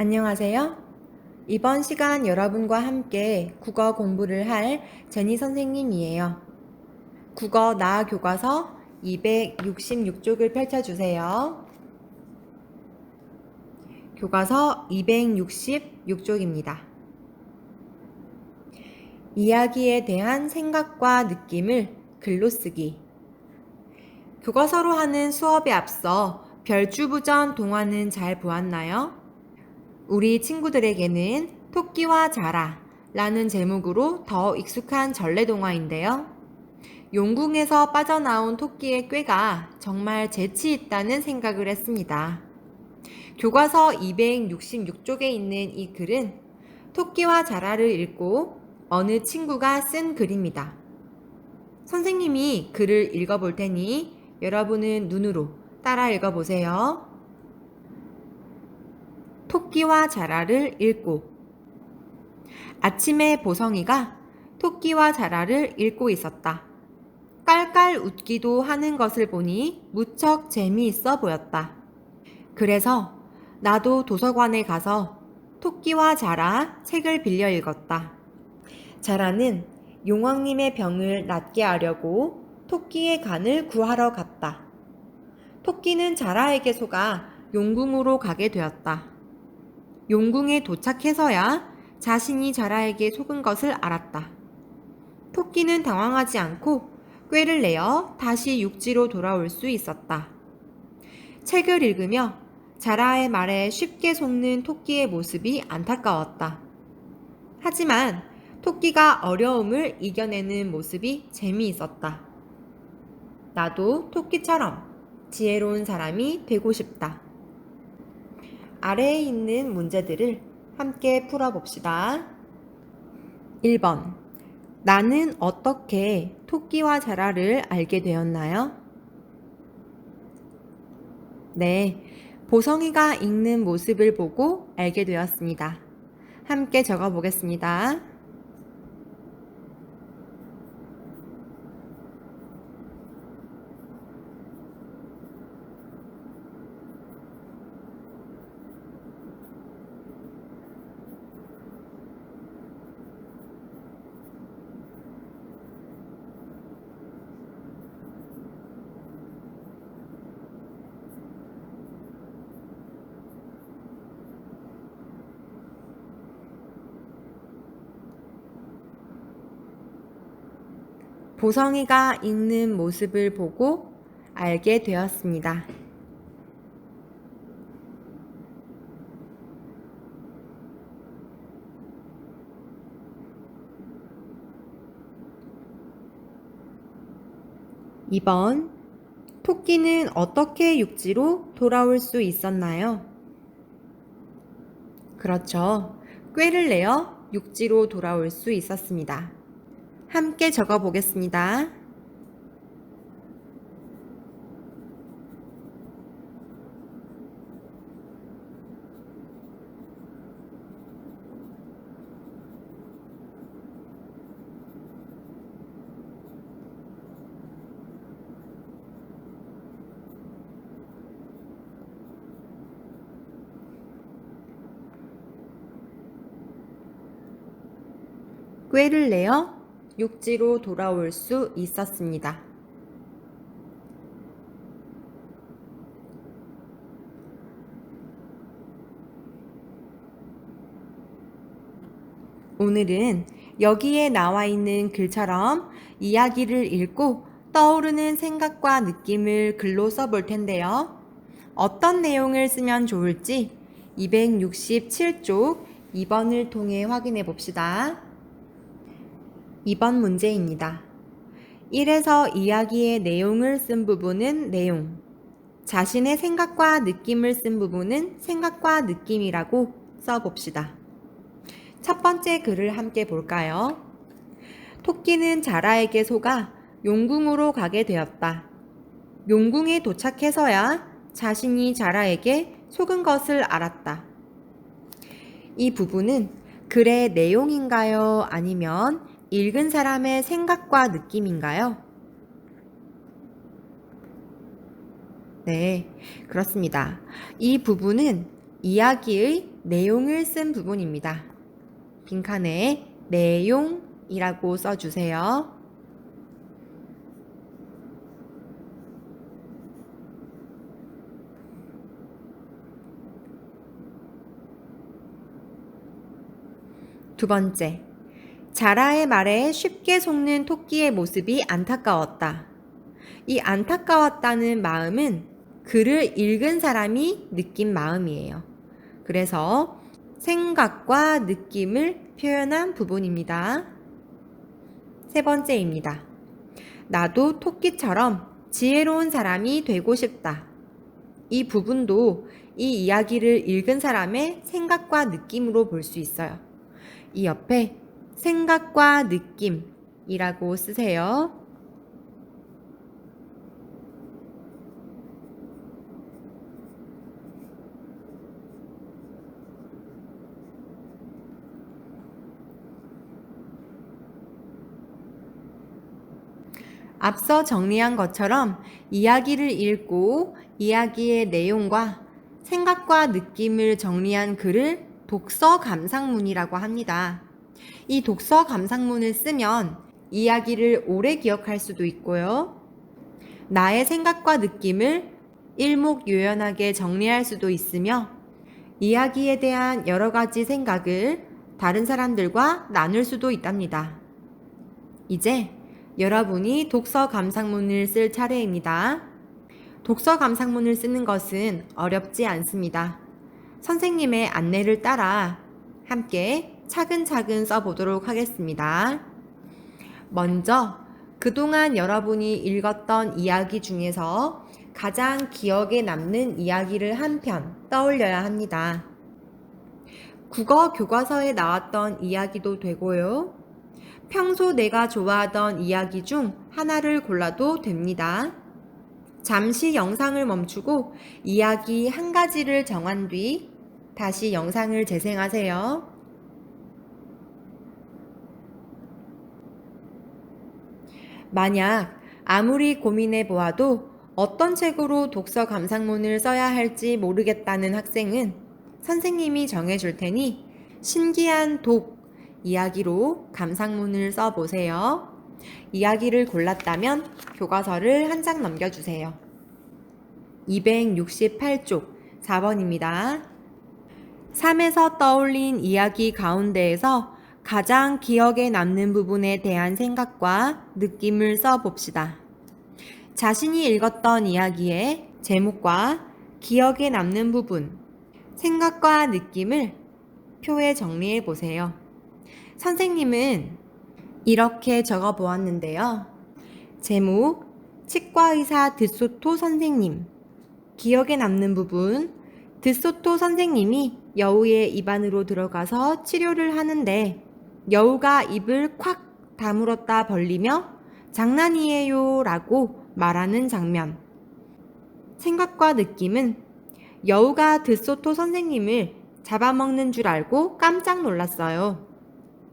안녕하세요. 이번 시간 여러분과 함께 국어 공부를 할 제니 선생님이에요. 국어 나아 교과서 266쪽을 펼쳐주세요. 교과서 266쪽입니다. 이야기에 대한 생각과 느낌을 글로 쓰기. 교과서로 하는 수업에 앞서 별주부전 동화는 잘 보았나요? 우리 친구들에게는 토끼와 자라 라는 제목으로 더 익숙한 전래동화인데요. 용궁에서 빠져나온 토끼의 꾀가 정말 재치 있다는 생각을 했습니다. 교과서 266쪽에 있는 이 글은 토끼와 자라를 읽고 어느 친구가 쓴 글입니다. 선생님이 글을 읽어볼 테니 여러분은 눈으로 따라 읽어보세요. 토끼와 자라를 읽고. 아침에 보성이가 토끼와 자라를 읽고 있었다. 깔깔 웃기도 하는 것을 보니 무척 재미있어 보였다. 그래서 나도 도서관에 가서 토끼와 자라 책을 빌려 읽었다. 자라는 용왕님의 병을 낫게 하려고 토끼의 간을 구하러 갔다. 토끼는 자라에게 속아 용궁으로 가게 되었다. 용궁에 도착해서야 자신이 자라에게 속은 것을 알았다. 토끼는 당황하지 않고 꾀를 내어 다시 육지로 돌아올 수 있었다. 책을 읽으며 자라의 말에 쉽게 속는 토끼의 모습이 안타까웠다. 하지만 토끼가 어려움을 이겨내는 모습이 재미있었다. 나도 토끼처럼 지혜로운 사람이 되고 싶다. 아래에 있는 문제들을 함께 풀어봅시다. 1번. 나는 어떻게 토끼와 자라를 알게 되었나요? 네, 보성이가 읽는 모습을 보고 알게 되었습니다. 함께 적어보겠습니다. 보성이가 읽는 모습을 보고 알게 되었습니다. (2번) 토끼는 어떻게 육지로 돌아올 수 있었나요? 그렇죠. 꾀를 내어 육지로 돌아올 수 있었습니다. 함께 적어보겠습니다. 꾀를 내어 육지로 돌아올 수 있었습니다. 오늘은 여기에 나와 있는 글처럼 이야기를 읽고 떠오르는 생각과 느낌을 글로 써볼 텐데요. 어떤 내용을 쓰면 좋을지 267쪽 2번을 통해 확인해 봅시다. 2번 문제입니다. 1에서 이야기의 내용을 쓴 부분은 내용, 자신의 생각과 느낌을 쓴 부분은 생각과 느낌이라고 써봅시다. 첫 번째 글을 함께 볼까요? 토끼는 자라에게 속아 용궁으로 가게 되었다. 용궁에 도착해서야 자신이 자라에게 속은 것을 알았다. 이 부분은 글의 내용인가요? 아니면 읽은 사람의 생각과 느낌인가요? 네, 그렇습니다. 이 부분은 이야기의 내용을 쓴 부분입니다. 빈칸에 내용이라고 써주세요. 두 번째, 자라의 말에 쉽게 속는 토끼의 모습이 안타까웠다. 이 안타까웠다는 마음은 글을 읽은 사람이 느낀 마음이에요. 그래서 생각과 느낌을 표현한 부분입니다. 세 번째입니다. 나도 토끼처럼 지혜로운 사람이 되고 싶다. 이 부분도 이 이야기를 읽은 사람의 생각과 느낌으로 볼 수 있어요. 이 옆에 생각과 느낌이라고 쓰세요. 앞서 정리한 것처럼 이야기를 읽고 이야기의 내용과 생각과 느낌을 정리한 글을 독서 감상문이라고 합니다. 이 독서 감상문을 쓰면 이야기를 오래 기억할 수도 있고요. 나의 생각과 느낌을 일목요연하게 정리할 수도 있으며 이야기에 대한 여러 가지 생각을 다른 사람들과 나눌 수도 있답니다. 이제 여러분이 독서 감상문을 쓸 차례입니다. 독서 감상문을 쓰는 것은 어렵지 않습니다. 선생님의 안내를 따라 함께 차근차근 써보도록 하겠습니다. 먼저 그동안 여러분이 읽었던 이야기 중에서 가장 기억에 남는 이야기를 한 편 떠올려야 합니다. 국어 교과서에 나왔던 이야기도 되고요. 평소 내가 좋아하던 이야기 중 하나를 골라도 됩니다. 잠시 영상을 멈추고 이야기 한 가지를 정한 뒤 다시 영상을 재생하세요. 만약 아무리 고민해 보아도 어떤 책으로 독서 감상문을 써야 할지 모르겠다는 학생은 선생님이 정해줄 테니 신기한 독 이야기로 감상문을 써보세요. 이야기를 골랐다면 교과서를 한 장 넘겨주세요. 268쪽 4번입니다. 삶에서 떠올린 이야기 가운데에서 가장 기억에 남는 부분에 대한 생각과 느낌을 써봅시다. 자신이 읽었던 이야기의 제목과 기억에 남는 부분, 생각과 느낌을 표에 정리해 보세요. 선생님은 이렇게 적어 보았는데요. 제목, 치과의사 드소토 선생님. 기억에 남는 부분, 드소토 선생님이 여우의 입 안으로 들어가서 치료를 하는데 여우가 입을 콱 다물었다 벌리며 장난이에요 라고 말하는 장면. 생각과 느낌은 여우가 드소토 선생님을 잡아먹는 줄 알고 깜짝 놀랐어요.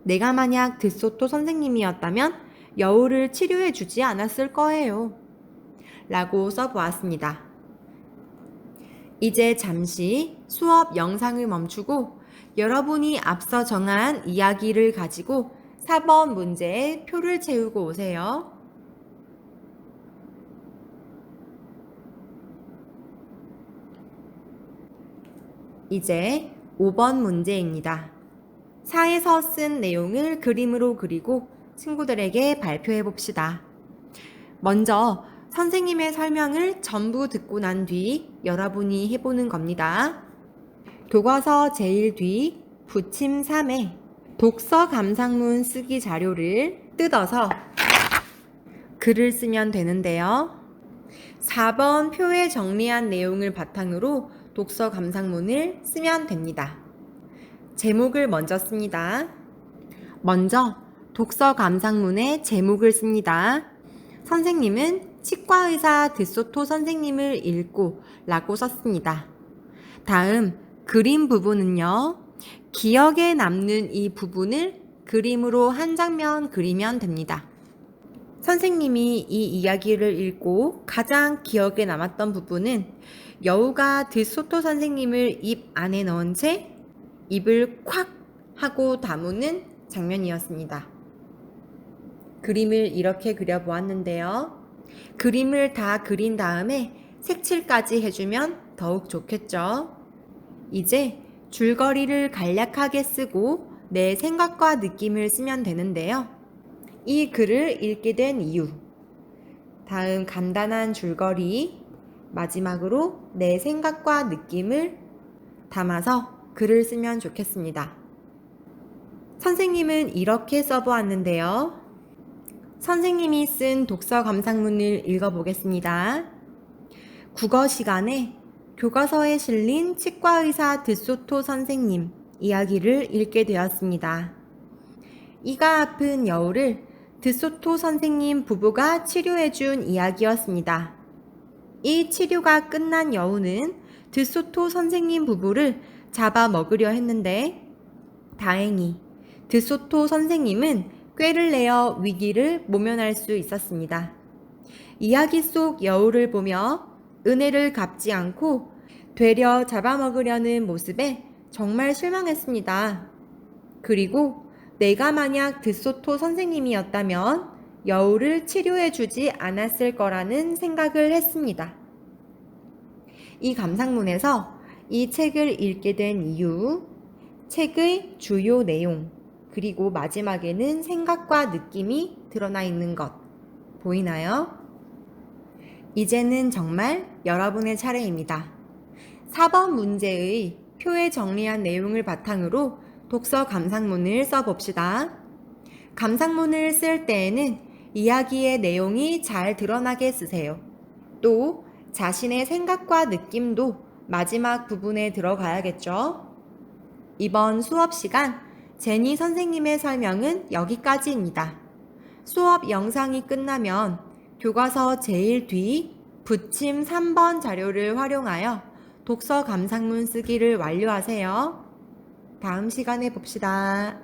내가 만약 드소토 선생님이었다면 여우를 치료해 주지 않았을 거예요. 라고 써보았습니다. 이제 잠시 수업 영상을 멈추고 여러분이 앞서 정한 이야기를 가지고 4번 문제에 표를 채우고 오세요. 이제 5번 문제입니다. 사에서 쓴 내용을 그림으로 그리고 친구들에게 발표해 봅시다. 먼저 선생님의 설명을 전부 듣고 난 뒤 여러분이 해보는 겁니다. 교과서 제일 뒤 부침 3에 독서 감상문 쓰기 자료를 뜯어서 글을 쓰면 되는데요. 4번 표에 정리한 내용을 바탕으로 독서 감상문을 쓰면 됩니다. 제목을 먼저 씁니다. 먼저 독서 감상문에 제목을 씁니다. 선생님은 치과의사 드소토 선생님을 읽고 라고 썼습니다. 다음 그림 부분은요. 기억에 남는 이 부분을 그림으로 한 장면 그리면 됩니다. 선생님이 이 이야기를 읽고 가장 기억에 남았던 부분은 여우가 드소토 선생님을 입 안에 넣은 채 입을 콱 하고 다무는 장면이었습니다. 그림을 이렇게 그려보았는데요. 그림을 다 그린 다음에 색칠까지 해주면 더욱 좋겠죠. 이제 줄거리를 간략하게 쓰고 내 생각과 느낌을 쓰면 되는데요. 이 글을 읽게 된 이유, 다음 간단한 줄거리, 마지막으로 내 생각과 느낌을 담아서 글을 쓰면 좋겠습니다. 선생님은 이렇게 써보았는데요. 선생님이 쓴 독서 감상문을 읽어보겠습니다. 국어 시간에 교과서에 실린 치과의사 드소토 선생님 이야기를 읽게 되었습니다. 이가 아픈 여우를 드소토 선생님 부부가 치료해준 이야기였습니다. 이 치료가 끝난 여우는 드소토 선생님 부부를 잡아먹으려 했는데 다행히 드소토 선생님은 꾀를 내어 위기를 모면할 수 있었습니다. 이야기 속 여우를 보며 은혜를 갚지 않고 되려 잡아먹으려는 모습에 정말 실망했습니다. 그리고 내가 만약 드소토 선생님이었다면 여우를 치료해주지 않았을 거라는 생각을 했습니다. 이 감상문에서 이 책을 읽게 된 이유, 책의 주요 내용, 그리고 마지막에는 생각과 느낌이 드러나 있는 것 보이나요? 이제는 정말 여러분의 차례입니다. 4번 문제의 표에 정리한 내용을 바탕으로 독서 감상문을 써봅시다. 감상문을 쓸 때에는 이야기의 내용이 잘 드러나게 쓰세요. 또 자신의 생각과 느낌도 마지막 부분에 들어가야겠죠? 이번 수업 시간 제니 선생님의 설명은 여기까지입니다. 수업 영상이 끝나면 교과서 제일 뒤 붙임 3번 자료를 활용하여 독서 감상문 쓰기를 완료하세요. 다음 시간에 봅시다.